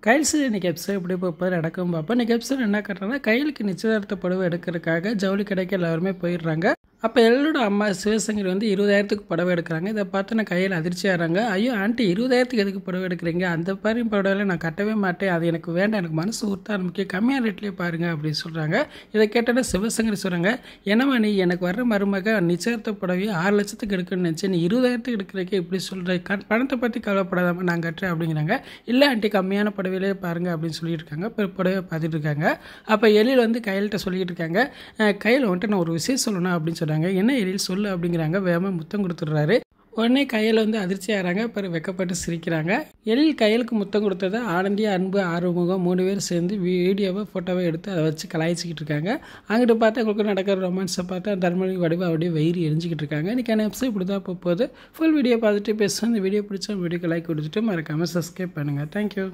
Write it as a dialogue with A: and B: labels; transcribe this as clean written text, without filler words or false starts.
A: Giles இன்னைக்கு episode எப்படி போய் நடக்கும் பார்ப்போம். இன்னைக்கு எபிசோட் என்ன கட்டுறாங்கன்னா, கைலுக்கு நிச்சயதார்த்த புடவை எடுக்கிறதுக்காக ஜவுளி கடைக்கு எல்லாருமே போயிடுறாங்க. அப்போ எல்லோட அம்மா சிவசங்கரி வந்து 20,000க்கு புடவை எடுக்கிறாங்க. இதை பார்த்து நான் கையில் அதிர்ச்சி ஆகிறாங்க. ஐயோ ஆண்டி, 20,000க்கு எதுக்கு புடவை எடுக்கிறீங்க? அந்த மாதிரி புடவையில் நான் கட்டவே மாட்டேன், அது எனக்கு வேண்டாம், எனக்கு மனசு ஊர்த்தா முக்கியம், கம்மியான ரேட்லேயே பாருங்க அப்படின்னு சொல்கிறாங்க. இதை கேட்டோன்னா சிவசங்கரி சொல்கிறாங்க, என்னம்மா நீ எனக்கு வர்ற மருமக நிச்சயதார்த்த புடவையை 6 லட்சத்துக்கு எடுக்கணும்னு நினச்சி நீ 20,000க்கு எடுக்கிறக்கே இப்படி சொல்கிற, பணத்தை பற்றி கவலைப்படாதாம நான் கட்டுறேன் அப்படிங்கிறாங்க. இல்லை ஆண்டி, கம்மியான புடவையிலே பாருங்கள் அப்படின்னு சொல்லிட்டு இருக்காங்க. இப்போ புடவை பார்த்துட்டு இருக்காங்க. அப்போ எழில் வந்து கையில்கிட்ட சொல்லிக்கிட்டு இருக்காங்க, கையில் வந்துட்டு நான் ஒரு விஷயம் சொல்லணும் அப்படின்னு சொல்கிறாங்க. என்ன எழில் சொல்லு அப்படிங்கிறாங்க. வேகமாக முத்தம் கொடுத்துட்றாரு. உடனே கையில் வந்து அதிர்ச்சி ஆகிறாங்க. அப்புறம் வெக்கப்பட்டு சிரிக்கிறாங்க. எழில் கையலுக்கு முத்தம் கொடுத்ததை ஆனந்தி, அன்பு, ஆறுமுகம் 3 பேர் சேர்ந்து வீடியோவை ஃபோட்டோவை எடுத்து அதை வச்சு கலாய்ச்சிக்கிட்டு இருக்காங்க. அங்கிட்டு பார்த்தா உங்களுக்கு நடக்கிற ரொமான்ஸை பார்த்தா தர்மலி வடிவா அப்படியே வயிறு எரிஞ்சிக்கிட்டு இருக்காங்க. இன்றைக்கான எபிசோட் இப்படி தான் போகுது. ஃபுல் வீடியோ பார்த்துட்டு பேசுவோம். இந்த வீடியோ பிடிச்சா வீடியோக்கு லைக் கொடுத்துட்டு மறக்காமல் சப்ஸ்கிரைப் பண்ணுங்கள். தேங்க்யூ.